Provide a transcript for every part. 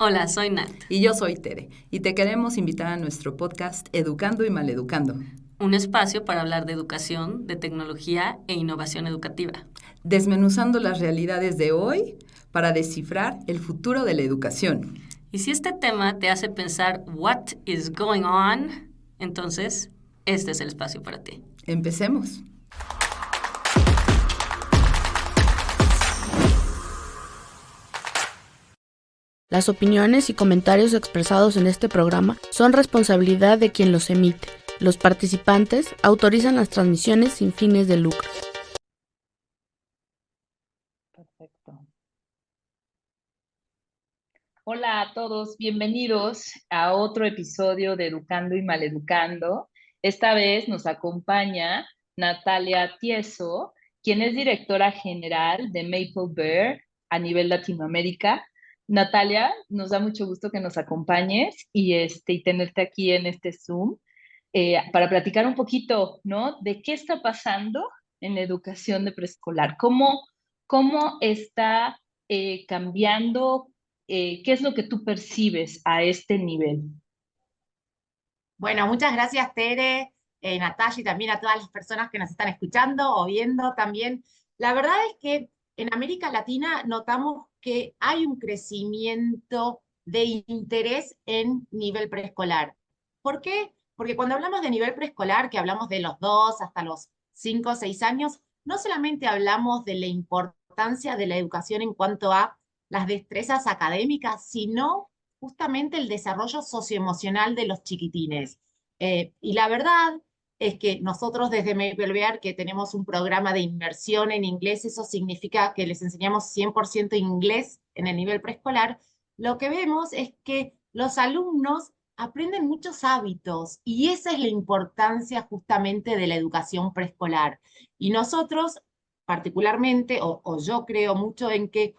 Hola, soy Nat, Y yo soy Tere, y te queremos invitar a nuestro podcast Educando y Maleducando, un espacio para hablar de educación, de tecnología e innovación educativa. desmenuzando las realidades de hoy para descifrar el futuro de la educación. Y si este tema te hace pensar what is going on, entonces este es el espacio para ti. Empecemos. Las opiniones y comentarios expresados en este programa son responsabilidad de quien los emite. Los participantes autorizan las transmisiones sin fines de lucro. Perfecto. Hola a todos, bienvenidos a otro episodio de Educando y Maleducando. Esta vez nos acompaña Natalia Tieso, quien es directora general de Maple Bear a nivel Latinoamérica. Natalia, nos da mucho gusto que nos acompañes y tenerte aquí en este Zoom para platicar un poquito, ¿no? De qué está pasando en la educación de preescolar, cómo está cambiando, qué es lo que tú percibes a este nivel. Bueno, muchas gracias, Tere, Natalia, y también a todas las personas que nos están escuchando o viendo también. La verdad es que en América Latina notamos que hay un crecimiento de interés en nivel preescolar. ¿Por qué? Porque cuando hablamos de nivel preescolar, que hablamos de los 2 hasta los 5 o 6 años, no solamente hablamos de la importancia de la educación en cuanto a las destrezas académicas, sino justamente el desarrollo socioemocional de los chiquitines. Y la verdad es que nosotros desde Maple Bear, que tenemos un programa de inmersión en inglés, eso significa que les enseñamos 100% inglés en el nivel preescolar, lo que vemos es que los alumnos aprenden muchos hábitos y esa es la importancia justamente de la educación preescolar. Y nosotros, particularmente, o yo creo mucho en que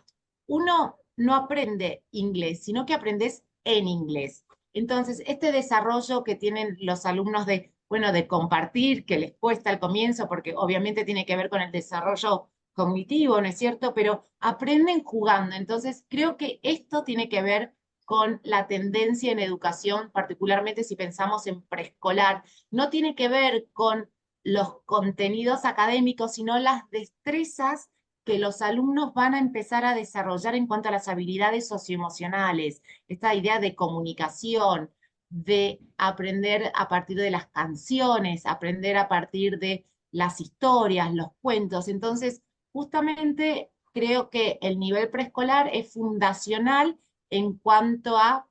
uno no aprende inglés, sino que aprendes en inglés. Entonces, este desarrollo que tienen los alumnos de, bueno, de compartir, que les cuesta al comienzo, porque obviamente tiene que ver con el desarrollo cognitivo, ¿no es cierto? Pero aprenden jugando. Entonces, creo que esto tiene que ver con la tendencia en educación, particularmente si pensamos en preescolar. No tiene que ver con los contenidos académicos, sino las destrezas que los alumnos van a empezar a desarrollar en cuanto a las habilidades socioemocionales, esta idea de comunicación, de aprender a partir de las canciones, aprender a partir de las historias, los cuentos. Entonces, justamente creo que el nivel preescolar es fundacional en cuanto a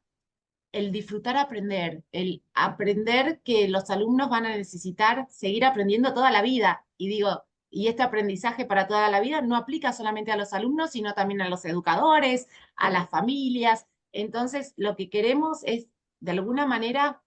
el disfrutar aprender, el aprender que los alumnos van a necesitar seguir aprendiendo toda la vida. Y digo, y este aprendizaje para toda la vida no aplica solamente a los alumnos, sino también a los educadores, a las familias. Entonces, lo que queremos es, de alguna manera,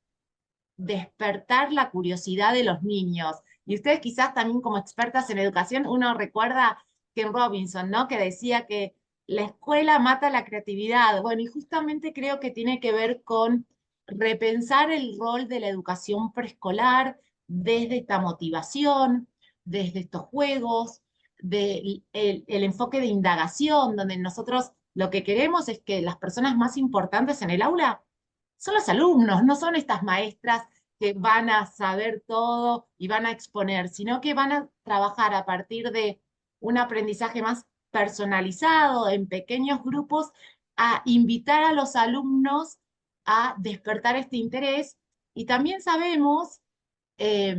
despertar la curiosidad de los niños. Y ustedes quizás también como expertas en educación, uno recuerda Ken Robinson, ¿no? Que decía que la escuela mata la creatividad. Bueno, y justamente creo que tiene que ver con repensar el rol de la educación preescolar desde esta motivación, desde estos juegos, el enfoque de indagación, donde nosotros lo que queremos es que las personas más importantes en el aula son los alumnos, no son estas maestras que van a saber todo y van a exponer, sino que van a trabajar a partir de un aprendizaje más personalizado, en pequeños grupos, a invitar a los alumnos a despertar este interés. Y también sabemos eh,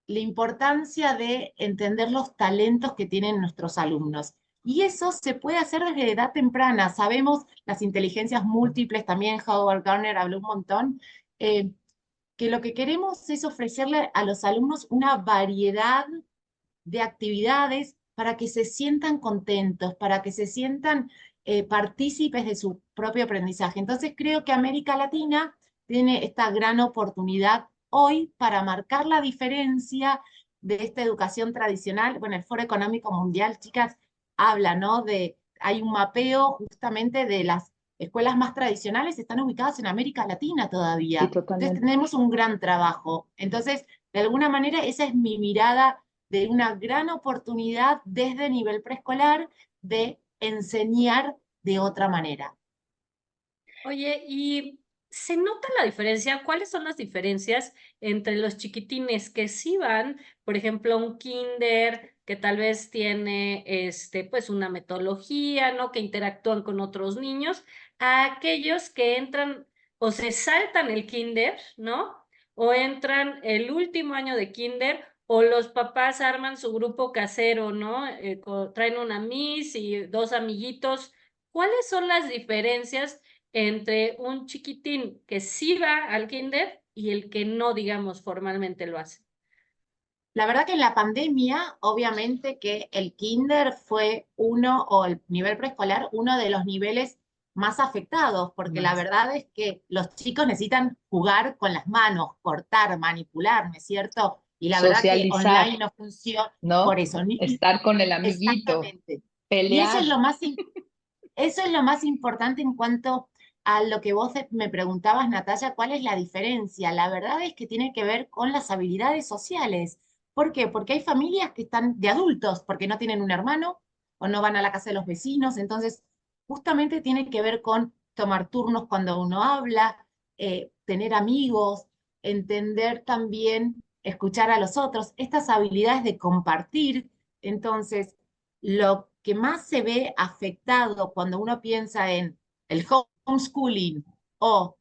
la importancia de entender los talentos que tienen nuestros alumnos. Y eso se puede hacer desde edad temprana. Sabemos las inteligencias múltiples, también Howard Gardner habló un montón, eh, que lo que queremos es ofrecerle a los alumnos una variedad de actividades para que se sientan contentos, para que se sientan partícipes de su propio aprendizaje. Entonces creo que América Latina tiene esta gran oportunidad hoy para marcar la diferencia de esta educación tradicional. Bueno, el Foro Económico Mundial, chicas, habla, ¿no? Hay un mapeo justamente de las escuelas más tradicionales, están ubicadas en América Latina Sí, todavía. Entonces totalmente. tenemos un gran trabajo. Entonces, de alguna manera, esa es mi mirada de una gran oportunidad desde nivel preescolar de enseñar de otra manera. Oye, ¿y se nota la diferencia? ¿Cuáles son las diferencias entre los chiquitines que sí van, por ejemplo, a un kinder que tal vez tiene, pues una metodología, ¿no? Que interactúan con otros niños, a aquellos que entran o se saltan el kinder, ¿no? O entran el último año de kinder, o los papás arman su grupo casero, ¿no? Traen una miss y dos amiguitos. ¿Cuáles son las diferencias entre un chiquitín que sí va al kinder y el que no, digamos, formalmente lo hace? La verdad que en la pandemia, obviamente que el kinder fue uno, o el nivel preescolar, uno de los niveles más afectados, porque la Más. verdad es que los chicos necesitan jugar con las manos, cortar, manipular, ¿no es cierto? Y la verdad que Socializar, online no funciona por ¿no? eso. Estar con el amiguito, Exactamente. Y eso pelear. es lo más, eso es lo más importante en cuanto a lo que vos me preguntabas, Natalia, ¿cuál es la diferencia? La verdad es que tiene que ver con las habilidades sociales. ¿Por qué? Porque hay familias que están de adultos, porque no tienen un hermano o no van a la casa de los vecinos. Entonces, justamente tiene que ver con tomar turnos cuando uno habla, tener amigos, entender también, escuchar a los otros, estas habilidades de compartir. Entonces, lo que más se ve afectado cuando uno piensa en el homeschooling o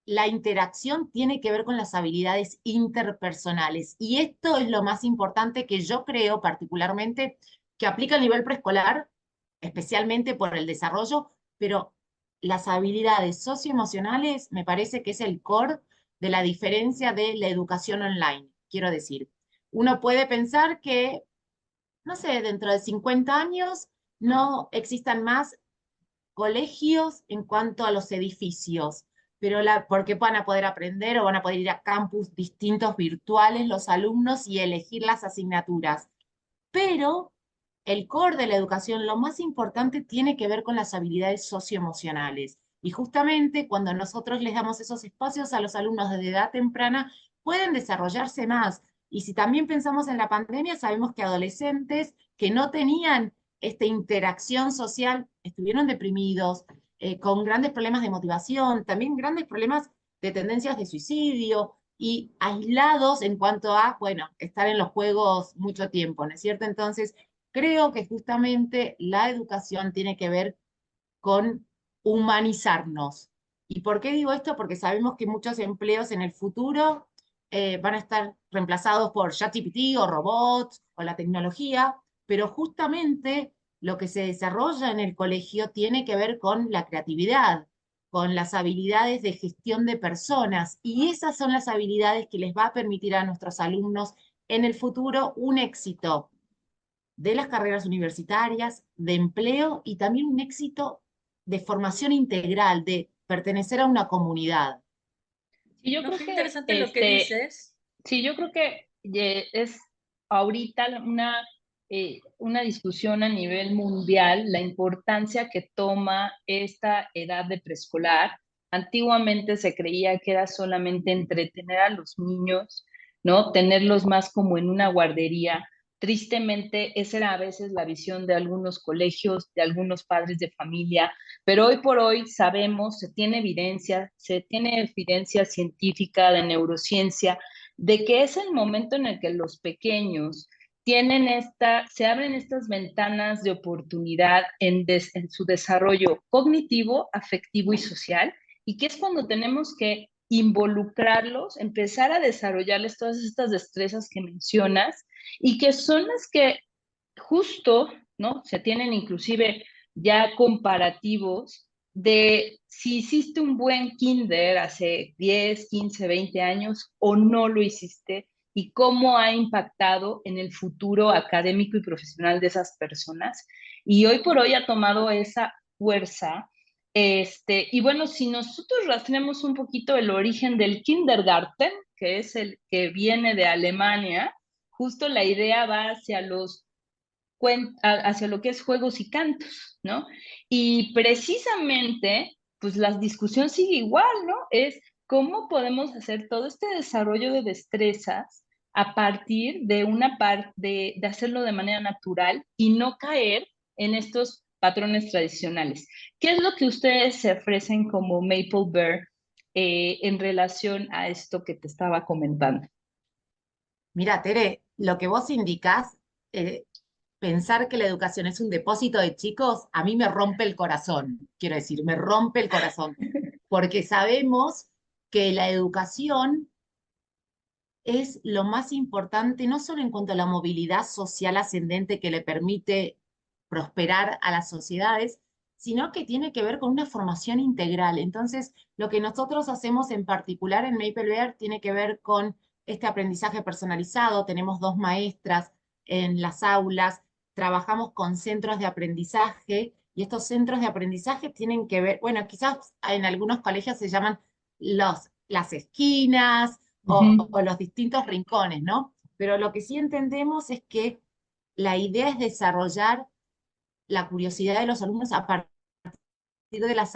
la interacción tiene que ver con las habilidades interpersonales. Y esto es lo más importante que yo creo particularmente que aplica a nivel preescolar, especialmente por el desarrollo, pero las habilidades socioemocionales me parece que es el core de la diferencia de la educación online. Quiero decir, uno puede pensar que no sé, dentro de 50 años no existan más colegios en cuanto a los edificios, pero porque van a poder aprender o van a poder ir a campus distintos virtuales los alumnos y elegir las asignaturas. Pero el core de la educación, lo más importante, tiene que ver con las habilidades socioemocionales. Y justamente cuando nosotros les damos esos espacios a los alumnos desde edad temprana, pueden desarrollarse más. Y si también pensamos en la pandemia, sabemos que adolescentes que no tenían esta interacción social estuvieron deprimidos, con grandes problemas de motivación, también grandes problemas de tendencias de suicidio y aislados en cuanto a, bueno, estar en los juegos mucho tiempo, ¿no es cierto? Entonces, creo que justamente la educación tiene que ver con humanizarnos. ¿Y por qué digo esto? Porque sabemos que muchos empleos en el futuro van a estar reemplazados por ChatGPT o robots o la tecnología, pero justamente lo que se desarrolla en el colegio tiene que ver con la creatividad, con las habilidades de gestión de personas, y esas son las habilidades que les va a permitir a nuestros alumnos en el futuro un éxito de las carreras universitarias, de empleo y también un éxito de formación integral, de pertenecer a una comunidad. Y yo No, creo qué que, interesante lo que dices. sí, yo creo que es ahorita una discusión a nivel mundial, la importancia que toma esta edad de preescolar. Antiguamente se creía que era solamente entretener a los niños, ¿no? Tenerlos más como en una guardería. Tristemente, esa era a veces la visión de algunos colegios, de algunos padres de familia, pero hoy por hoy sabemos, se tiene evidencia científica de neurociencia de que es el momento en el que los pequeños se abren estas ventanas de oportunidad en su desarrollo cognitivo, afectivo y social, y que es cuando tenemos que involucrarlos, empezar a desarrollarles todas estas destrezas que mencionas y que son las que justo, ¿no? Se tienen inclusive ya comparativos de si hiciste un buen kinder hace 10, 15, 20 años o no lo hiciste y cómo ha impactado en el futuro académico y profesional de esas personas. Y hoy por hoy ha tomado esa fuerza. Y bueno, si nosotros rastreamos un poquito el origen del kindergarten, que es el que viene de Alemania, justo la idea va hacia lo que es juegos y cantos, ¿no? Y precisamente, pues la discusión sigue igual, ¿no? Es cómo podemos hacer todo este desarrollo de destrezas a partir de una parte de hacerlo de manera natural y no caer en estos patrones tradicionales. ¿Qué es lo que ustedes se ofrecen como Maple Bear en relación a esto que te estaba comentando? Mira, Tere, lo que vos indicás, pensar que la educación es un depósito de chicos, a mí me rompe el corazón, quiero decir, me rompe el corazón, porque sabemos que la educación es lo más importante, no solo en cuanto a la movilidad social ascendente que le permite prosperar a las sociedades, sino que tiene que ver con una formación integral. Entonces, lo que nosotros hacemos en particular en Maple Bear tiene que ver con este aprendizaje personalizado. Tenemos 2 maestras en las aulas, trabajamos con centros de aprendizaje y estos centros de aprendizaje tienen que ver, bueno, quizás en algunos colegios se llaman las esquinas o los distintos rincones, ¿no? Pero lo que sí entendemos es que la idea es desarrollar la curiosidad de los alumnos a partir de las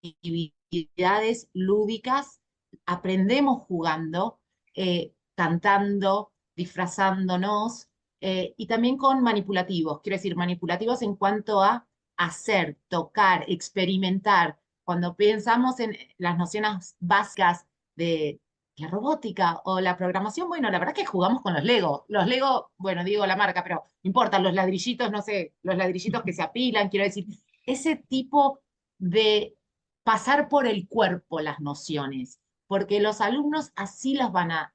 actividades lúdicas. Aprendemos jugando, cantando, disfrazándonos y también con manipulativos. Quiero decir, manipulativos en cuanto a hacer, tocar, experimentar. Cuando pensamos en las nociones básicas de la robótica o la programación, bueno, la verdad que jugamos con los Lego. Los Lego, bueno, digo la marca, pero no importa, los ladrillitos, no sé, los ladrillitos que se apilan, quiero decir, ese tipo de pasar por el cuerpo las nociones, porque los alumnos así las van a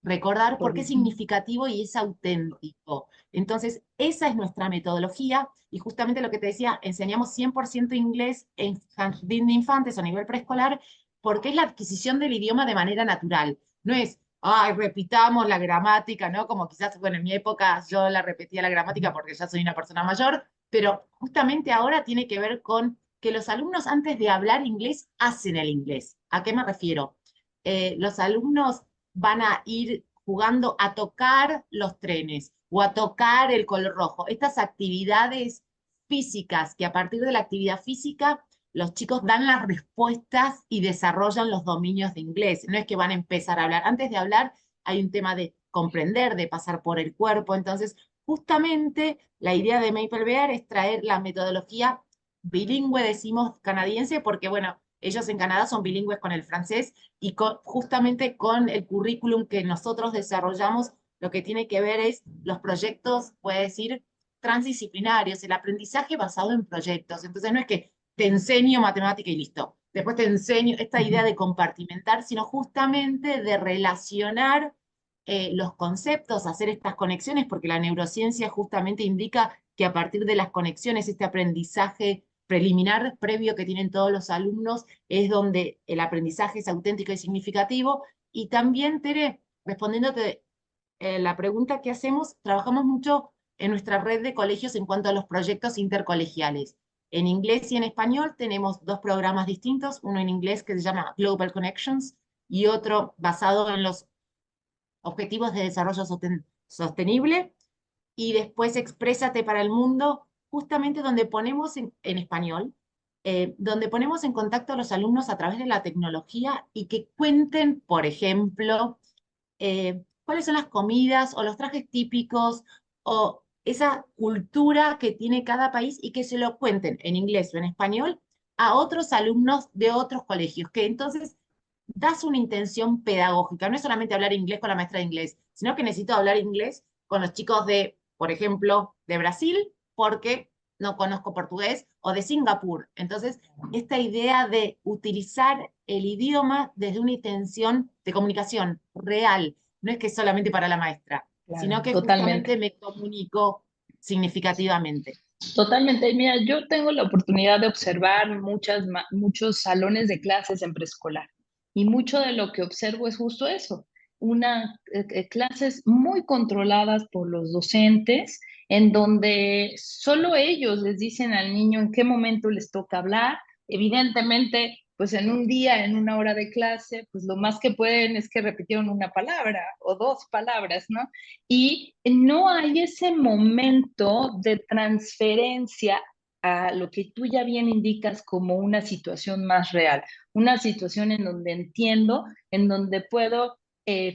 recordar porque es significativo y es auténtico. Entonces, esa es nuestra metodología y justamente lo que te decía, enseñamos 100% inglés en jardín de infantes o nivel preescolar porque es la adquisición del idioma de manera natural. No es, ay, repitamos la gramática, ¿no? Como quizás, bueno, en mi época yo la repetía la gramática porque ya soy una persona mayor, pero justamente ahora tiene que ver con que los alumnos antes de hablar inglés hacen el inglés. ¿A qué me refiero? Los alumnos van a ir jugando a tocar los trenes o a tocar el color rojo. Estas actividades físicas, que a partir de la actividad física los chicos dan las respuestas y desarrollan los dominios de inglés. No es que van a empezar a hablar. Antes de hablar hay un tema de comprender, de pasar por el cuerpo. Entonces, justamente la idea de Maple Bear es traer la metodología bilingüe, decimos canadiense, porque bueno, ellos en Canadá son bilingües con el francés y justamente con el currículum que nosotros desarrollamos, lo que tiene que ver es los proyectos, puede decir, transdisciplinarios, el aprendizaje basado en proyectos. Entonces no es que te enseño matemática y listo. Después te enseño esta idea de compartimentar, sino justamente de relacionar los conceptos, hacer estas conexiones, porque la neurociencia justamente indica que a partir de las conexiones, este aprendizaje preliminar previo que tienen todos los alumnos, es donde el aprendizaje es auténtico y significativo. Y también, Tere, respondiéndote la pregunta que hacemos, trabajamos mucho en nuestra red de colegios en cuanto a los proyectos intercolegiales. En inglés y en español tenemos 2 programas distintos, uno en inglés que se llama Global Connections y otro basado en los Objetivos de Desarrollo Sostenible, y después Exprésate para el Mundo, justamente donde ponemos en español, donde ponemos en contacto a los alumnos a través de la tecnología y que cuenten, por ejemplo, cuáles son las comidas o los trajes típicos o esa cultura que tiene cada país y que se lo cuenten en inglés o en español a otros alumnos de otros colegios, que entonces das una intención pedagógica. No es solamente hablar inglés con la maestra de inglés, sino que necesito hablar inglés con los chicos de, por ejemplo, de Brasil, porque no conozco portugués, o de Singapur. Entonces, esta idea de utilizar el idioma desde una intención de comunicación real, no es que es solamente para la maestra, Claro, sino que totalmente. justamente me comunico significativamente. Totalmente. Mira, yo tengo la oportunidad de observar muchos salones de clases en preescolar y mucho de lo que observo es justo eso, clases muy controladas por los docentes en donde solo ellos les dicen al niño en qué momento les toca hablar. Evidentemente, pues en un día, en una hora de clase, pues lo más que pueden es que repitieron una palabra o 2 palabras, ¿no? Y no hay ese momento de transferencia a lo que tú ya bien indicas como una situación más real, una situación en donde entiendo, en donde puedo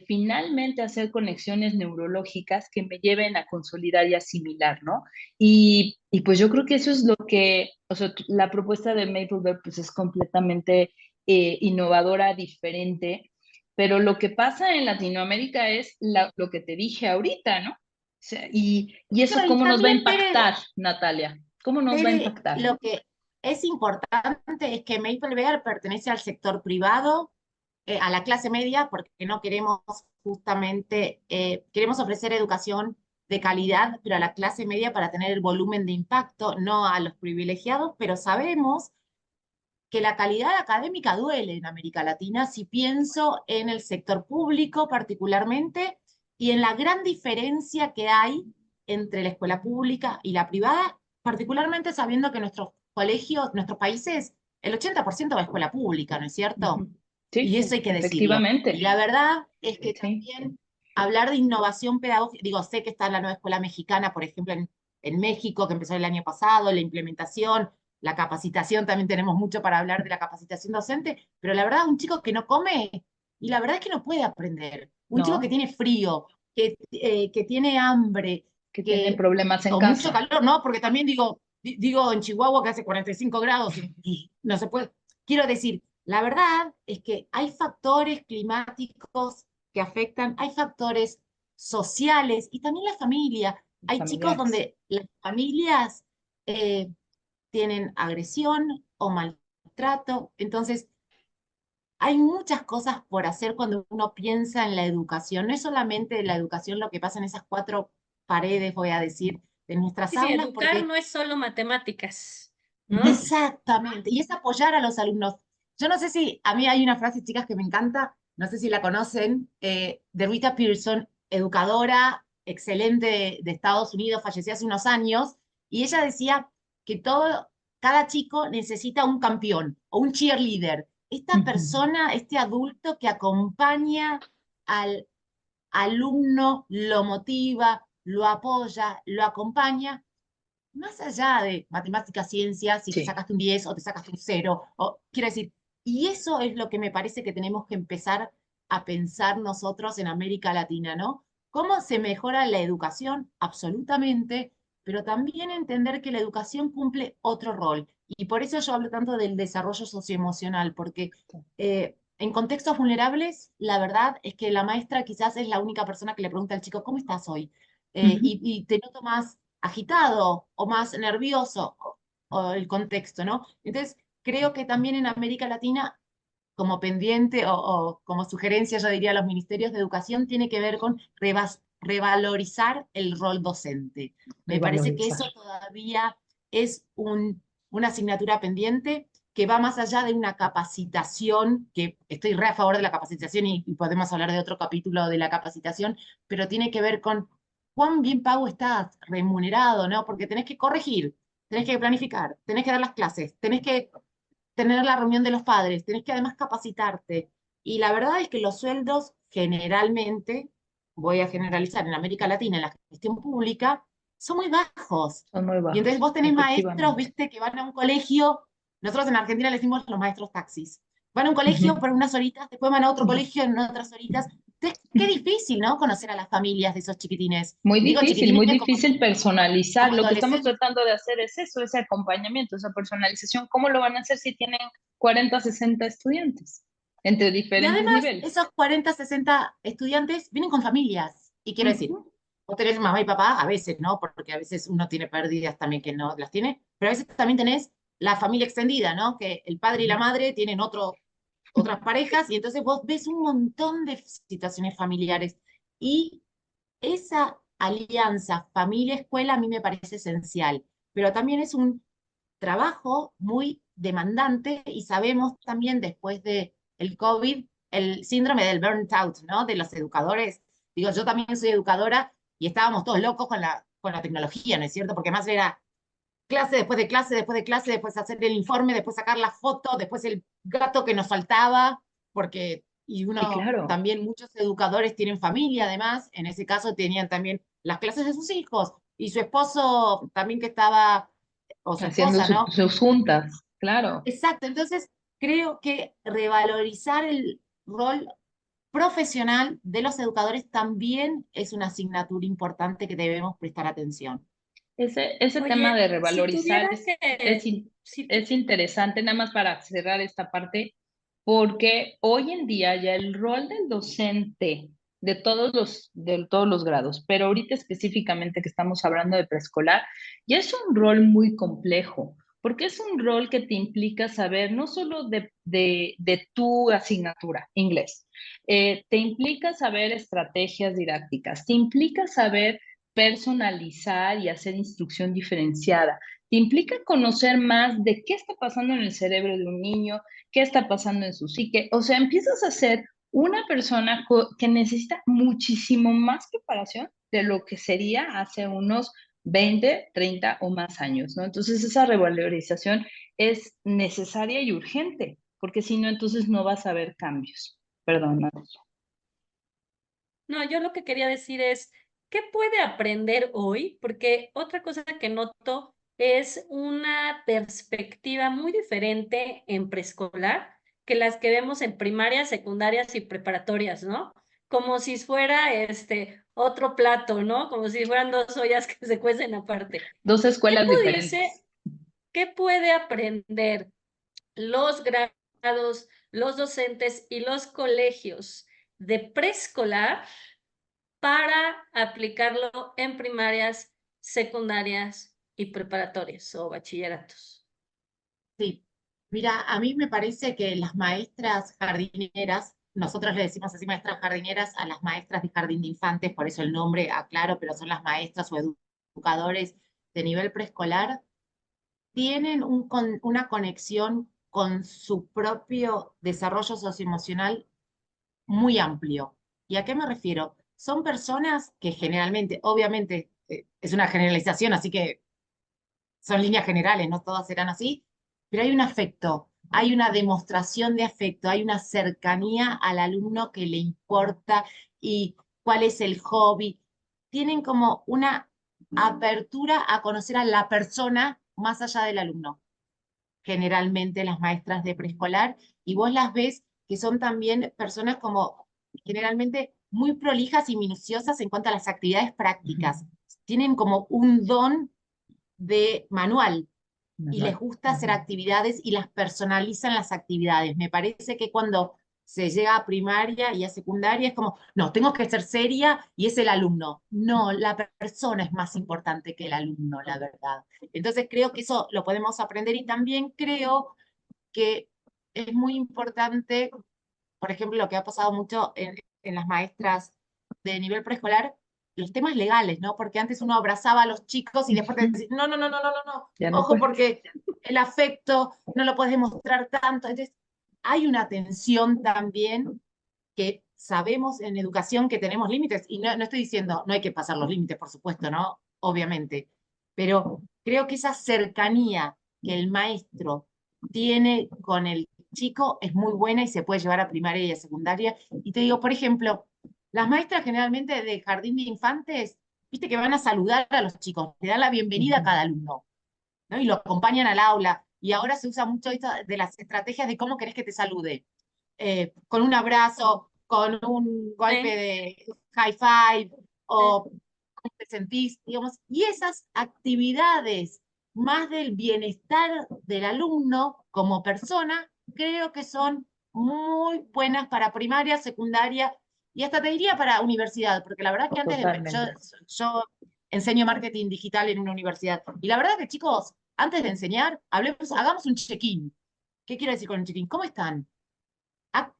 finalmente hacer conexiones neurológicas que me lleven a consolidar y asimilar, ¿no? Y pues yo creo que eso es lo que, o sea, la propuesta de Maplebird pues es completamente innovadora, diferente, pero lo que pasa en Latinoamérica es lo que te dije ahorita, ¿no? O sea, y eso No, y cómo nos va a también, Tere, impactar, Natalia, ¿cómo nos va a impactar? Lo que es importante es que Maple Bear pertenece al sector privado, a la clase media, porque no queremos justamente, queremos ofrecer educación de calidad, pero a la clase media para tener el volumen de impacto, no a los privilegiados, pero sabemos que la calidad académica duele en América Latina si pienso en el sector público particularmente y en la gran diferencia que hay entre la escuela pública y la privada, particularmente sabiendo que nuestros colegios, nuestros países, el 80% va a escuela pública, ¿no es cierto? Y Sí, eso hay que decirlo. Y efectivamente. la verdad es que Sí, también hablar de innovación pedagógica, digo, sé que está la nueva escuela mexicana, por ejemplo, en México, que empezó el año pasado, la implementación, la capacitación, también tenemos mucho para hablar de la capacitación docente, pero la verdad, un chico que no come, y la verdad es que no puede aprender. Un chico que ¿no? tiene frío, que tiene hambre, Que tiene que, problemas en o mucho casa. calor, ¿no? Porque también digo en Chihuahua que hace 45 grados y no se puede. Quiero decir, la verdad es que hay factores climáticos que afectan, hay factores sociales y también la familia. Hay chicos Familiares. donde las familias eh, tienen agresión o maltrato. Entonces, hay muchas cosas por hacer cuando uno piensa en la educación. No es solamente la educación lo que pasa en esas cuatro paredes, voy a decir, de nuestras Sí, sí, aulas, educar porque no es solo matemáticas, ¿no? exactamente, y es apoyar a los alumnos. Yo no sé si, a mí hay una frase, chicas, que me encanta, no sé si la conocen, de Rita Pearson, educadora excelente de Estados Unidos, falleció hace unos años, y ella decía que cada chico necesita un campeón o un cheerleader. Esta persona, este adulto que acompaña al alumno, lo motiva, lo apoya, lo acompaña más allá de matemáticas, ciencias, si te Sí, sacaste un 10 o te sacaste un cero, o, quiero decir, y eso es lo que me parece que tenemos que empezar a pensar nosotros en América Latina, ¿no? ¿Cómo se mejora la educación? Absolutamente, pero también entender que la educación cumple otro rol. Y por eso yo hablo tanto del desarrollo socioemocional, porque en contextos vulnerables, la verdad es que la maestra quizás es la única persona que le pregunta al chico, ¿cómo estás hoy? Y te noto más agitado o más nervioso o el contexto, ¿no? Entonces, creo que también en América Latina, como pendiente o como sugerencia, yo diría a los ministerios de educación, tiene que ver con revalorizar el rol docente. Me parece que revalorizar. eso todavía es una asignatura pendiente que va más allá de una capacitación, que estoy re a favor de la capacitación y podemos hablar de otro capítulo de la capacitación, pero tiene que ver con cuán bien pago estás, remunerado, ¿no? Porque tenés que corregir, tenés que planificar, tenés que dar las clases, tenés que tener la reunión de los padres, tenés que además capacitarte. Y la verdad es que los sueldos generalmente, voy a generalizar, en América Latina, en la gestión pública, son muy bajos. Son muy Y entonces bajos, vos tenés maestros, efectivamente. viste, que van a un colegio, nosotros en Argentina le decimos los maestros taxis. Van a un colegio por unas horitas, después van a otro colegio en otras horitas. Entonces, qué difícil, ¿no? Conocer a las familias de esos chiquitines. Y digo chiquitines Muy como, difícil personalizar. como Lo que estamos adolescentes. tratando de hacer es eso, ese acompañamiento, esa personalización. ¿Cómo lo van a hacer si tienen 40, 60 estudiantes entre Y diferentes además, niveles? esos 40, 60 estudiantes vienen con familias. Y quiero decir, Ujú, vos tenés mamá y papá, a veces, ¿no? Porque a veces uno tiene pérdidas también que no las tiene, pero a veces también tenés la familia extendida, ¿no? Que el padre y la madre tienen otras parejas y entonces vos ves un montón de situaciones familiares. Y esa alianza familia-escuela a mí me parece esencial, pero también es un trabajo muy demandante y sabemos también después de el COVID el síndrome del burnt out, ¿no? De los educadores. Digo, yo también soy educadora y estábamos todos locos con la tecnología, ¿no es cierto? Porque más era clase después de clase, después de clase, después hacer el informe, después sacar la foto, después el gato que nos faltaba, porque, y sí, uno claro. también, muchos educadores tienen familia además, en ese caso tenían también las clases de sus hijos, y su esposo también que estaba, o su Haciendo esposa, ¿no? sus juntas, claro. Exacto, entonces creo que revalorizar el rol profesional de los educadores también es una asignatura importante que debemos prestar atención. Ese tema de Oye, si revalorizar tuviera es, que, si tu- es interesante, nada más para cerrar esta parte, porque hoy en día ya el rol del docente de todos los grados, pero ahorita específicamente que estamos hablando de preescolar, ya es un rol muy complejo, porque es un rol que te implica saber no solo de tu asignatura, inglés, te implica saber estrategias didácticas, te implica saber personalizar y hacer instrucción diferenciada. Te implica conocer más de qué está pasando en el cerebro de un niño, qué está pasando en su psique. O sea, empiezas a ser una persona que necesita muchísimo más preparación de lo que sería hace unos 20, 30 o más años, ¿no? Entonces esa revalorización es necesaria y urgente, porque si no, entonces no vas a ver cambios. Perdón, Natasha. No, yo lo que quería decir es, ¿qué puede aprender hoy? Porque otra cosa que noto es una perspectiva muy diferente en preescolar que las que vemos en primarias, secundarias y preparatorias, ¿no? Como si fuera otro plato, ¿no? Como si fueran dos ollas que se cuecen aparte. Dos ¿Qué escuelas pudiese, diferentes. qué puede aprender los grados, los docentes y los colegios de preescolar para aplicarlo en primarias, secundarias y preparatorias o bachilleratos? Sí, mira, a mí me parece que las maestras jardineras, nosotros le decimos así maestras jardineras a las maestras de jardín de infantes, por eso el nombre, aclaro, pero son las maestras o educadores de nivel preescolar, tienen una conexión con su propio desarrollo socioemocional muy amplio. ¿Y a qué me refiero? Son personas que generalmente, obviamente, es una generalización, así que son líneas generales, no todas serán así, pero hay un afecto, hay una demostración de afecto, hay una cercanía al alumno que le importa y cuál es el hobby. Tienen como una apertura a conocer a la persona más allá del alumno, generalmente las maestras de preescolar, y vos las ves que son también personas como generalmente muy prolijas y minuciosas en cuanto a las actividades prácticas. Tienen como un don de manual y les gusta hacer actividades y las personalizan las actividades. Me parece que cuando se llega a primaria y a secundaria es como, no, tengo que ser seria y es el alumno. No, la persona es más importante que el alumno, la verdad. Entonces creo que eso lo podemos aprender y también creo que es muy importante, por ejemplo, lo que ha pasado mucho en las maestras de nivel preescolar, los temas legales, ¿no? Porque antes uno abrazaba a los chicos y después te decía, no, no, no, no, no, no, no, Ya no ojo puede. porque el afecto no lo puedes demostrar tanto. Entonces, hay una tensión también que sabemos en educación que tenemos límites, y no estoy diciendo, no hay que pasar los límites, por supuesto, ¿no? Obviamente, pero creo que esa cercanía que el maestro tiene con el chico es muy buena y se puede llevar a primaria y a secundaria. Y te digo, por ejemplo, las maestras generalmente de jardín de infantes, viste que van a saludar a los chicos, le dan la bienvenida a cada alumno, ¿no? Y lo acompañan al aula. Y ahora se usa mucho esto de las estrategias de cómo querés que te salude. Con un abrazo, con un golpe Sí, de high five, o cómo te sentís, digamos. Y esas actividades más del bienestar del alumno como persona, creo que son muy buenas para primaria, secundaria y hasta te diría para universidad, porque la verdad que antes Totalmente. yo enseño marketing digital en una universidad. Y la verdad que, chicos, antes de enseñar, hagamos un check-in. ¿Qué quiero decir con un check-in? ¿Cómo están?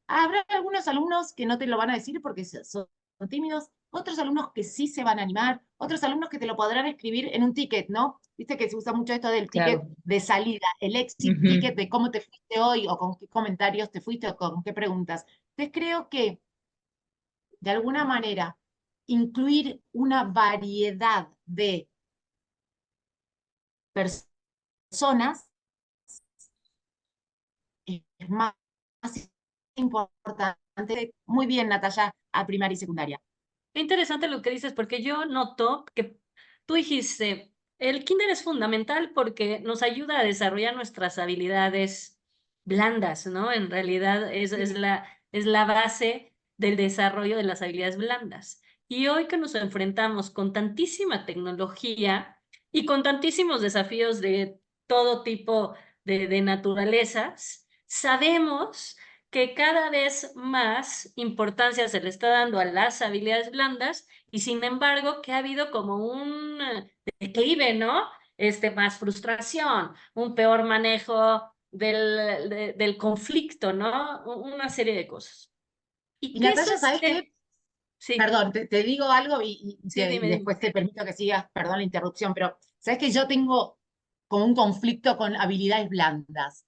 Habrá algunos alumnos que no te lo van a decir porque son tímidos, otros alumnos que sí se van a animar, otros alumnos que te lo podrán escribir en un ticket, ¿no? Viste que se usa mucho esto del ticket Claro. de salida, el exit ticket de cómo te fuiste hoy o con qué comentarios te fuiste o con qué preguntas. Entonces creo que de alguna manera incluir una variedad de personas es más importante. Muy bien, Natalia, a primaria y secundaria. qué interesante lo que dices, porque yo noto que tú dijiste, el kinder es fundamental porque nos ayuda a desarrollar nuestras habilidades blandas, ¿no? En realidad es la base del desarrollo de las habilidades blandas. Y hoy que nos enfrentamos con tantísima tecnología y con tantísimos desafíos de todo tipo de naturalezas, sabemos que cada vez más importancia se le está dando a las habilidades blandas y sin embargo que ha habido como un declive, ¿no? Más frustración, un peor manejo del conflicto, ¿no? Una serie de cosas. Y Que Natalia, eso ¿sabes qué? sí, Perdón, te digo algo sí, y dime, dime. después te permito que sigas, perdón la interrupción, pero ¿sabes que yo tengo como un conflicto con habilidades blandas?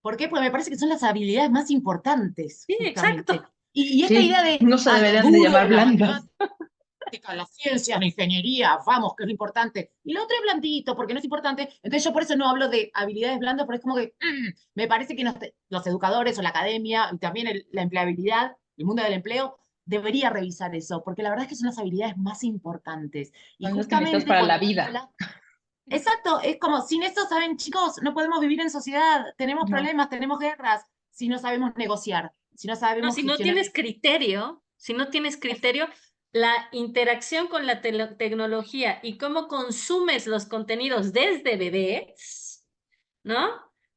¿Por qué? Porque me parece que son las habilidades más importantes, Sí, justamente. exacto. Y esta idea Sí, de, no se lo deberían de duro llamar de la blandas. matemática, la ciencia, la ingeniería, vamos, que es lo importante. Y lo otro es blandito, porque no es importante. Entonces yo por eso no hablo de habilidades blandas, porque es como que me parece que los educadores o la academia y también la empleabilidad, el mundo del empleo, debería revisar eso, porque la verdad es que son las habilidades más importantes. Y Son las que necesitas justamente para la cuando vos vida. hablas. Exacto, es como, sin esto, ¿saben, chicos? No podemos vivir en sociedad, tenemos No, problemas, tenemos guerras, si no sabemos negociar, si no No, sabemos si no gestionar. tienes criterio, la interacción con la tecnología y cómo consumes los contenidos desde bebés, ¿no?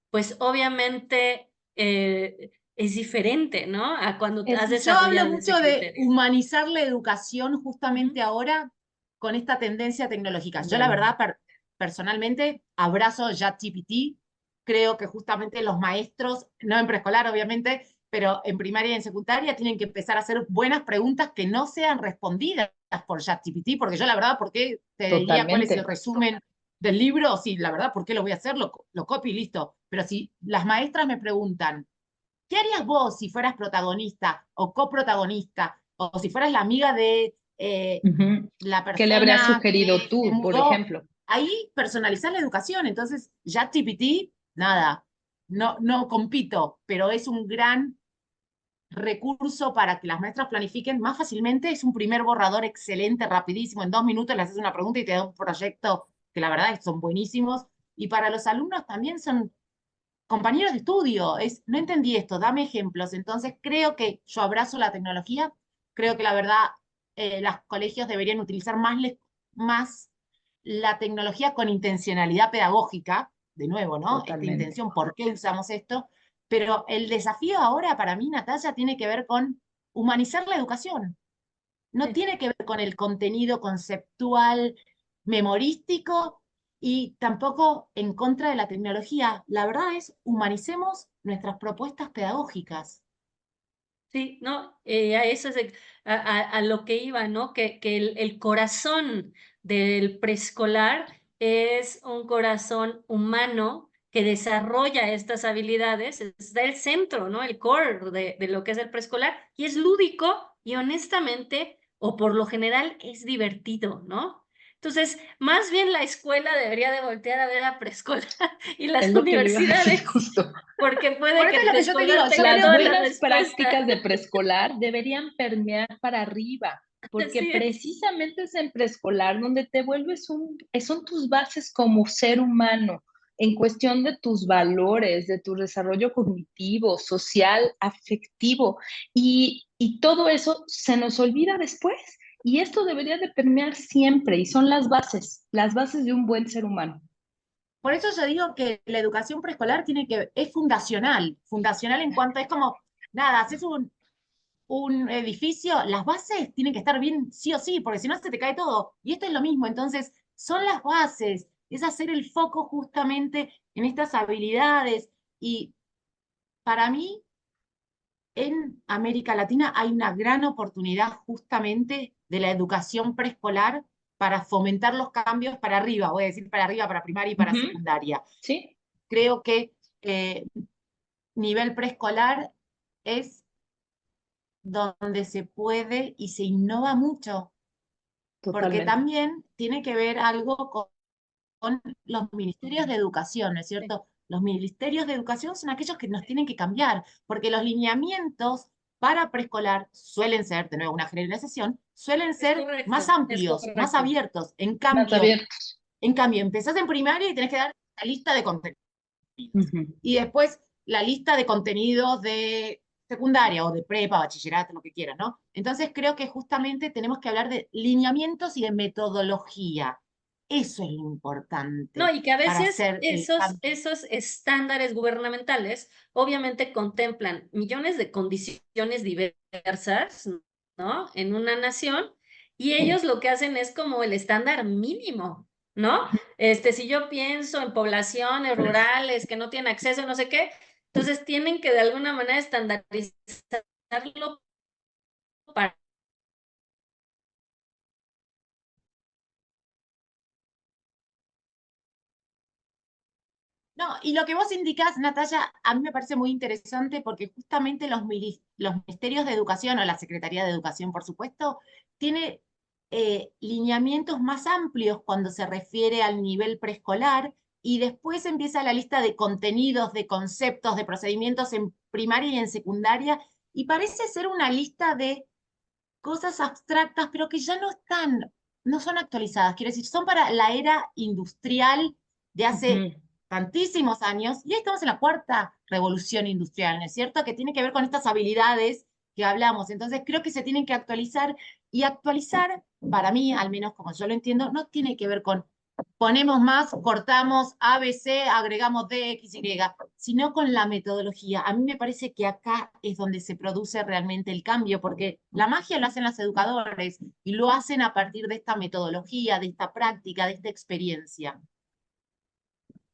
Pues obviamente es diferente, ¿no? A cuando has Yo hablo desarrollado ese mucho de criterio. humanizar la educación Ujú. justamente ahora con esta tendencia tecnológica. Yo la ándale. verdad, personalmente, abrazo ChatGPT. Creo que justamente los maestros, no en preescolar obviamente, pero en primaria y en secundaria, tienen que empezar a hacer buenas preguntas que no sean respondidas por ChatGPT, porque yo la verdad, ¿por qué te diría cuál es el Totalmente. resumen del libro? Sí, la verdad, ¿por qué lo voy a hacer? Lo copio y listo. Pero si las maestras me preguntan, ¿qué harías vos si fueras protagonista o coprotagonista o si fueras la amiga de Ujú. la ¿Qué le habrías persona sugerido que se tú, por mudó? ejemplo? Ahí personalizar la educación. Entonces, ya ChatGPT, nada, no compito, pero es un gran recurso para que las maestras planifiquen más fácilmente. Es un primer borrador excelente, rapidísimo. En 2 minutos le haces una pregunta y te da un proyecto que la verdad es que son buenísimos. Y para los alumnos también son compañeros de estudio, no entendí esto, dame ejemplos. Entonces, creo que yo abrazo la tecnología, creo que la verdad, los colegios deberían utilizar más la tecnología con intencionalidad pedagógica, de nuevo, ¿no? Esta Totalmente. intención, ¿por qué usamos esto? Pero el desafío ahora para mí, Natalia, tiene que ver con humanizar la educación. No Sí. tiene que ver con el contenido conceptual, memorístico y tampoco en contra de la tecnología. La verdad es, humanicemos nuestras propuestas pedagógicas. Sí, no, a eso es a lo que iba, ¿no? Que el corazón del preescolar es un corazón humano que desarrolla estas habilidades, es el centro, ¿no? El core de lo que es el preescolar y es lúdico y honestamente, o por lo general, es divertido, ¿no? Entonces, más bien la escuela debería de voltear a ver a preescolar y Es las lo que le iba a decir universidades, justo. porque Por puede que eso el es lo que yo te digo, preescolar yo tenga Las creo todas que las buenas respuestas. prácticas de preescolar deberían permear para arriba, porque Así es. precisamente es en preescolar donde te vuelves son tus bases como ser humano, en cuestión de tus valores, de tu desarrollo cognitivo, social, afectivo, y todo eso se nos olvida después. Y esto debería de permear siempre, y son las bases de un buen ser humano. Por eso yo digo que la educación preescolar es fundacional en cuanto es como, nada, haces un edificio, las bases tienen que estar bien sí o sí, porque si no se te cae todo. Y esto es lo mismo, entonces son las bases, es hacer el foco justamente en estas habilidades. Y para mí, en América Latina hay una gran oportunidad justamente de la educación preescolar para fomentar los cambios para arriba, voy a decir para arriba, para primaria y para Ujú. secundaria. Sí, Creo que nivel preescolar es donde se puede y se innova mucho, porque totalmente. también tiene que ver algo con los ministerios de educación, ¿no es Sí, cierto? Los ministerios de educación son aquellos que nos tienen que cambiar, porque los lineamientos para preescolar suelen ser, de nuevo una generalización, suelen es ser más correcto, es amplios, más correcto. abiertos. Más abiertos. En cambio, empezás en primaria y tenés que dar la lista de contenidos. Ujú. Y después la lista de contenidos de secundaria o de prepa, bachillerato, lo que quieras, ¿no? Entonces creo que justamente tenemos que hablar de lineamientos y de metodología. Eso es lo No, importante y que a para veces hacer el cambio. esos estándares gubernamentales obviamente contemplan millones de condiciones diversas, ¿no? En una nación, y ellos lo que hacen es como el estándar mínimo, ¿no? Si yo pienso en poblaciones rurales que no tienen acceso, no sé qué, entonces tienen que de alguna manera estandarizarlo para... No, y lo que vos indicás, Natalia, a mí me parece muy interesante porque justamente los ministerios de educación o la Secretaría de Educación, por supuesto, tiene lineamientos más amplios cuando se refiere al nivel preescolar y después empieza la lista de contenidos, de conceptos, de procedimientos en primaria y en secundaria y parece ser una lista de cosas abstractas, pero que ya no están, no son actualizadas. Quiero decir, son para la era industrial de hace Ujú. tantísimos años, y ahí estamos en la cuarta revolución industrial, ¿no es cierto? Que tiene que ver con estas habilidades que hablamos. Entonces, creo que se tienen que actualizar, y actualizar, para mí, al menos como yo lo entiendo, no tiene que ver con ponemos más, cortamos A, B, C, agregamos D, X, Y, sino con la metodología. A mí me parece que acá es donde se produce realmente el cambio, porque la magia lo hacen los educadores y lo hacen a partir de esta metodología, de esta práctica, de esta experiencia.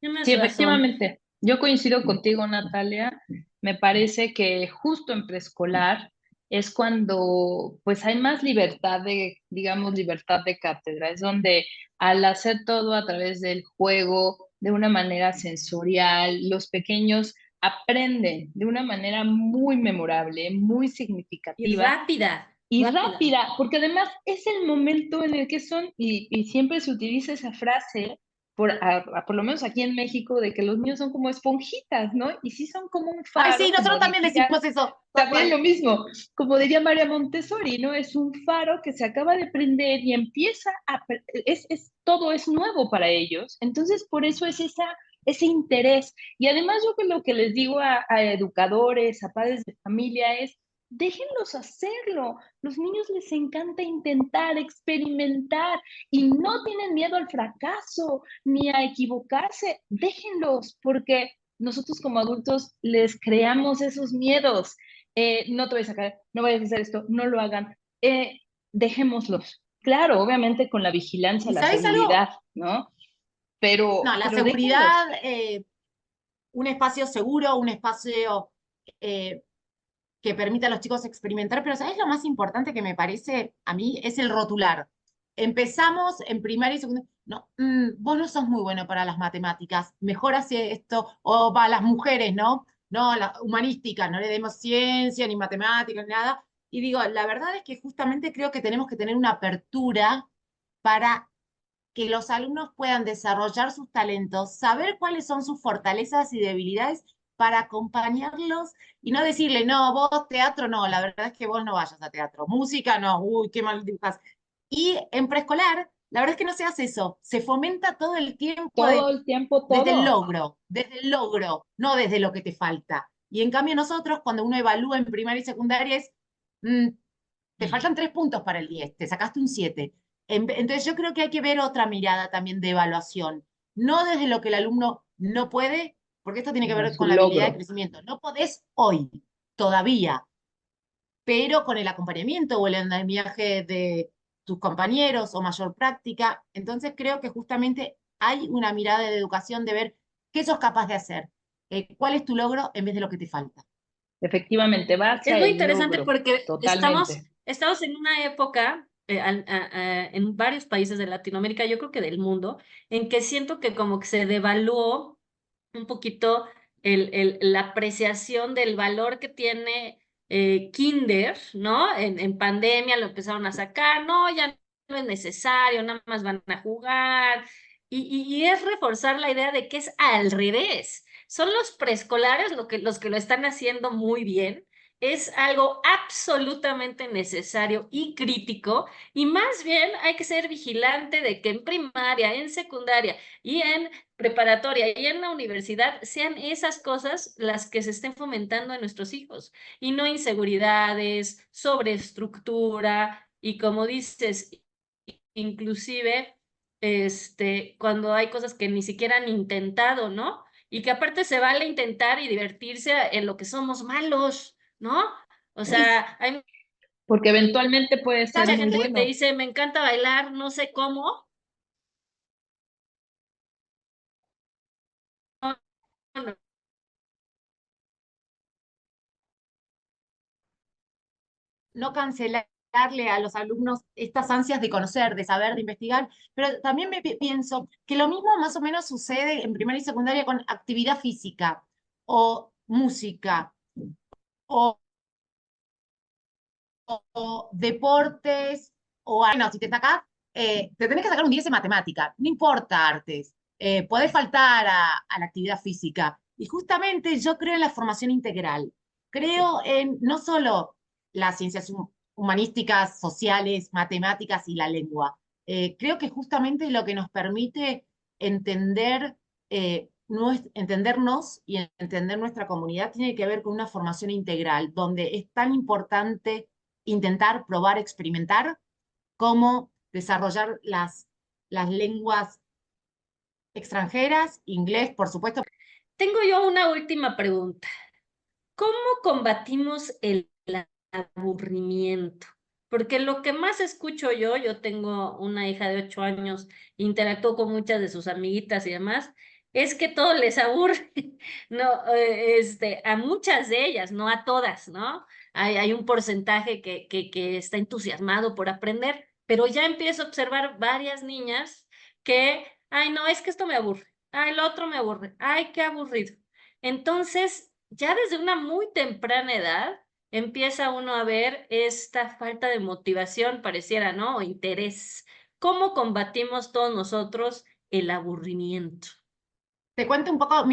Sí, Tienes razón. efectivamente. Yo coincido contigo, Natalia. Me parece que justo en preescolar es cuando pues hay más libertad de, digamos, libertad de cátedra. Es donde al hacer todo a través del juego, de una manera sensorial, los pequeños aprenden de una manera muy memorable, muy Y significativa rápida, y rápida. rápida, porque además es el momento en el que son, y siempre se utiliza esa frase, por lo menos aquí en México, de que los niños son como esponjitas, ¿no? Y sí son como un Ay, faro, sí, como nosotros también diría, decimos eso, tal también lo cual. mismo, como diría María Montessori, ¿no? Es un faro que se acaba de prender y empieza todo es nuevo para ellos, entonces por eso es ese interés. Y además yo que lo que les digo a educadores, a padres de familia es, déjenlos hacerlo. Los niños les encanta intentar, experimentar y no tienen miedo al fracaso ni a equivocarse. Déjenlos, porque nosotros como adultos les creamos esos miedos. No te vayas a caer, no vayas a hacer esto, no lo hagan. Dejémoslos. Claro, obviamente con la vigilancia, ¿Y la sabes algo? seguridad, ¿no? Pero, No, la pero seguridad, déjenlos. un espacio seguro, un espacio eh, que permita a los chicos experimentar, pero ¿sabes lo más importante que me parece a mí? Es el rotular. Empezamos en primaria y secundaria. No, vos no sos muy bueno para las matemáticas, mejor hace esto, o para las mujeres, ¿no? No, la humanística, no le demos ciencia, ni matemáticas, ni nada. Y digo, la verdad es que justamente creo que tenemos que tener una apertura para que los alumnos puedan desarrollar sus talentos, saber cuáles son sus fortalezas y debilidades para acompañarlos y no decirle, no, vos teatro no, la verdad es que vos no vayas a teatro, música no, uy, qué mal dibujas. Y en preescolar, la verdad es que no se hace eso, se fomenta todo el tiempo Todo el tiempo, todo. desde el logro, no desde lo que te falta. Y en cambio nosotros, cuando uno evalúa en primaria y secundaria, es, mm, te faltan 3 puntos para el 10, te sacaste un 7. Entonces yo creo que hay que ver otra mirada también de evaluación, no desde lo que el alumno no puede, porque esto tiene que Como ver su con la habilidad de logro. crecimiento. No podés hoy, todavía, pero con el acompañamiento o el andamiaje de tus compañeros o mayor práctica. Entonces creo que justamente hay una mirada de educación de ver qué sos capaz de hacer, cuál es tu logro en vez de lo que te falta. Efectivamente, va Es hacia muy el interesante logro, porque totalmente. estamos en una época, en varios países de Latinoamérica, yo creo que del mundo, en que siento que como que se devaluó un poquito la apreciación del valor que tiene Kinder, ¿no? En pandemia lo empezaron a sacar, no, ya no es necesario, nada más van a jugar. Y es reforzar la idea de que es al revés. Son los preescolares los que lo están haciendo muy bien es algo absolutamente necesario y crítico, y más bien hay que ser vigilante de que en primaria, en secundaria y en preparatoria y en la universidad sean esas cosas las que se estén fomentando en nuestros hijos, y no inseguridades, sobreestructura, y como dices, inclusive cuando hay cosas que ni siquiera han intentado, ¿no? Y que aparte se vale intentar y divertirse en lo que somos malos, ¿no? O sea, hay Porque eventualmente puede ser mucha muy gente que te bueno. dice, me encanta bailar, no sé cómo. No, no, No cancelarle a los alumnos estas ansias de conocer, de saber, de investigar, pero también pienso que lo mismo más o menos sucede en primaria y secundaria con actividad física o música o, o deportes o, bueno, si te sacás, te tenés que sacar un 10 en matemática, no importa artes, podés faltar a la actividad física. Y justamente yo creo en la formación integral, creo en no solo las ciencias humanísticas, sociales, matemáticas y la lengua. Creo que justamente lo que nos permite entender, entendernos y entender nuestra comunidad tiene que ver con una formación integral, donde es tan importante intentar, probar, experimentar, como desarrollar las lenguas extranjeras, inglés, por supuesto. tengo yo una última pregunta. ¿Cómo combatimos el aburrimiento? Porque lo que más escucho yo tengo una hija de 8 años, interactúo con muchas de sus amiguitas y demás, es que todo les aburre, no, a muchas de ellas, no a todas, ¿no? Hay un porcentaje que está entusiasmado por aprender, pero ya empiezo a observar varias niñas que, ay, no, es que esto me aburre, ay, lo otro me aburre, ay, qué aburrido. Entonces, ya desde una muy temprana edad empieza uno a ver esta falta de motivación, pareciera, ¿no? O interés. ¿Cómo combatimos todos nosotros el aburrimiento? Te cuento un poco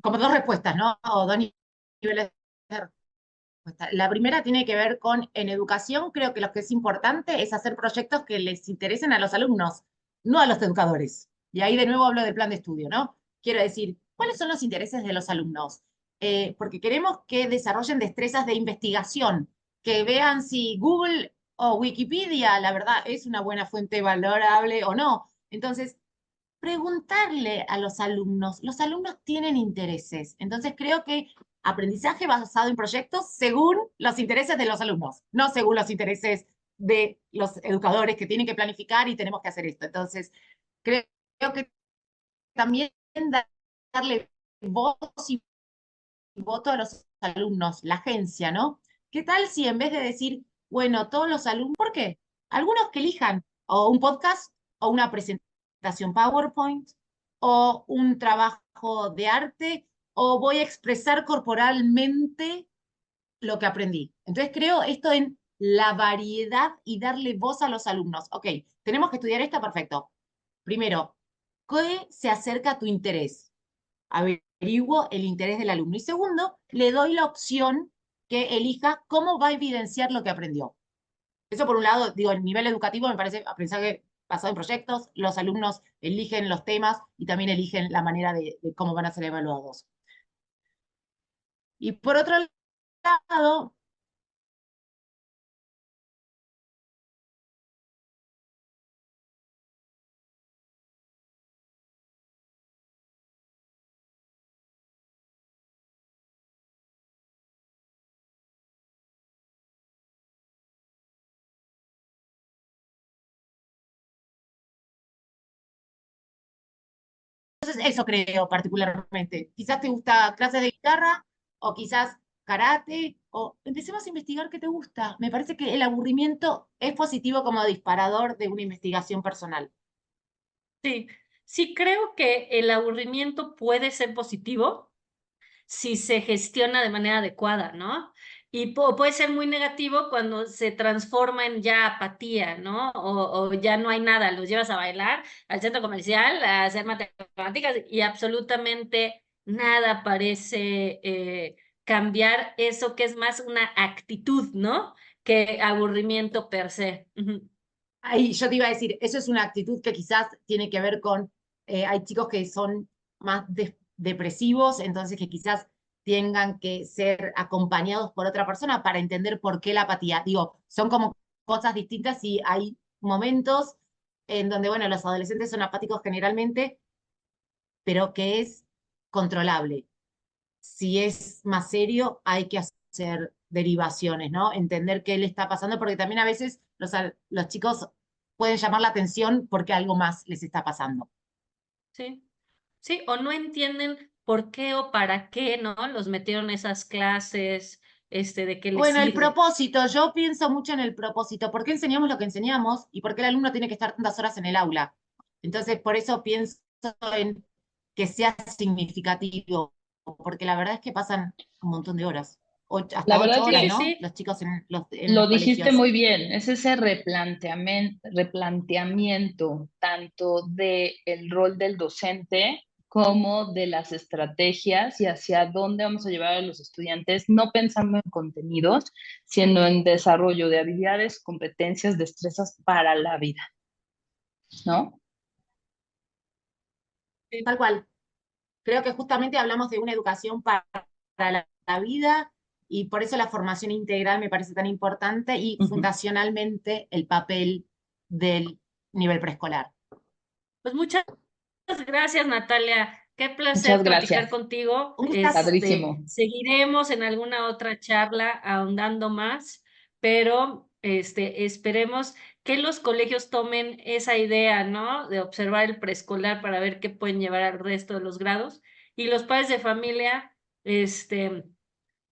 como dos respuestas, ¿no? O dos niveles de respuesta. La primera tiene que ver con, en educación, creo que lo que es importante es hacer proyectos que les interesen a los alumnos, no a los educadores. Y ahí de nuevo hablo del plan de estudio, ¿no? Quiero decir, ¿cuáles son los intereses de los alumnos? Porque queremos que desarrollen destrezas de investigación, que vean si Google o Wikipedia, la verdad, es una buena fuente valorable o no. Entonces, preguntarle a los alumnos tienen intereses. Entonces creo que aprendizaje basado en proyectos según los intereses de los alumnos, no según los intereses de los educadores que tienen que planificar y tenemos que hacer esto. Entonces, creo que también darle voz y voto a los alumnos, la agencia, ¿no? ¿Qué tal si en vez de decir, bueno, todos los alumnos, ¿por qué? Algunos que elijan o un podcast o una presentación PowerPoint o un trabajo de arte o voy a expresar corporalmente lo que aprendí. Entonces creo esto en la variedad y darle voz a los alumnos. Ok, tenemos que estudiar esto, perfecto. Primero, ¿qué se acerca a tu interés? Averiguo el interés del alumno. Y segundo, le doy la opción que elija cómo va a evidenciar lo que aprendió. Eso por un lado, digo, el nivel educativo me parece aprendizaje basado en proyectos, los alumnos eligen los temas y también eligen la manera de cómo van a ser evaluados. Y por otro lado, entonces eso creo particularmente. Quizás te gusta clases de guitarra o quizás karate o empecemos a investigar qué te gusta. Me parece que el aburrimiento es positivo como disparador de una investigación personal. Sí, sí creo que el aburrimiento puede ser positivo si se gestiona de manera adecuada, ¿no? Y puede ser muy negativo cuando se transforma en ya apatía, ¿no? O ya no hay nada, los llevas a bailar al centro comercial, a hacer matemáticas y absolutamente nada parece cambiar eso que es más una actitud, ¿no? Que aburrimiento per se. Ujú. Ahí yo te iba a decir, eso es una actitud que quizás tiene que ver con, hay chicos que son más depresivos, entonces que quizás tengan que ser acompañados por otra persona para entender por qué la apatía. Digo, son como cosas distintas y hay momentos en donde, bueno, los adolescentes son apáticos generalmente, pero que es controlable. Si es más serio, hay que hacer derivaciones, ¿no? Entender qué le está pasando, porque también a veces los chicos pueden llamar la atención porque algo más les está pasando. Sí, sí, o no entienden por qué o para qué, ¿no? Los metieron a esas clases, de qué les Bueno, el sirve. propósito, yo pienso mucho en el propósito. ¿Por qué enseñamos lo que enseñamos y por qué el alumno tiene que estar tantas horas en el aula? Entonces, por eso pienso en que sea significativo, porque la verdad es que pasan un montón de horas, La hasta verdad ocho Sí, horas, sí, que ¿no? sí. Los chicos en lo los dijiste colegios. muy bien, es ese replanteamiento tanto del rol del docente como de las estrategias y hacia dónde vamos a llevar a los estudiantes, no pensando en contenidos, sino en desarrollo de habilidades, competencias, destrezas para la vida, ¿no? Tal cual. Creo que justamente hablamos de una educación para la vida y por eso la formación integral me parece tan importante y Ujú. fundacionalmente el papel del nivel preescolar. Pues muchas gracias, Natalia. Qué Muchas placer platicar gracias. contigo. Un gustazo. Padrísimo. Seguiremos en alguna otra charla ahondando más, pero esperemos que los colegios tomen esa idea, ¿no? De observar el preescolar para ver qué pueden llevar al resto de los grados. Y los padres de familia,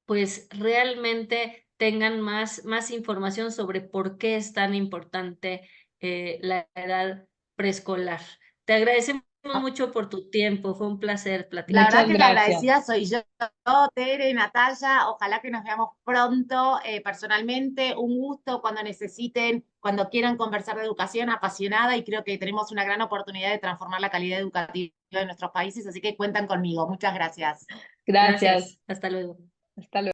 pues realmente tengan más información sobre por qué es tan importante la edad preescolar. Te agradecemos mucho por tu tiempo, fue un placer La platicar verdad Muchas que la contigo. gracias. agradecida soy yo, Tere, Natalia. Ojalá que nos veamos pronto personalmente. Un gusto cuando necesiten, cuando quieran conversar de educación, apasionada y creo que tenemos una gran oportunidad de transformar la calidad educativa de nuestros países, así que cuentan conmigo. Muchas gracias. Gracias. Gracias, hasta luego. Hasta luego.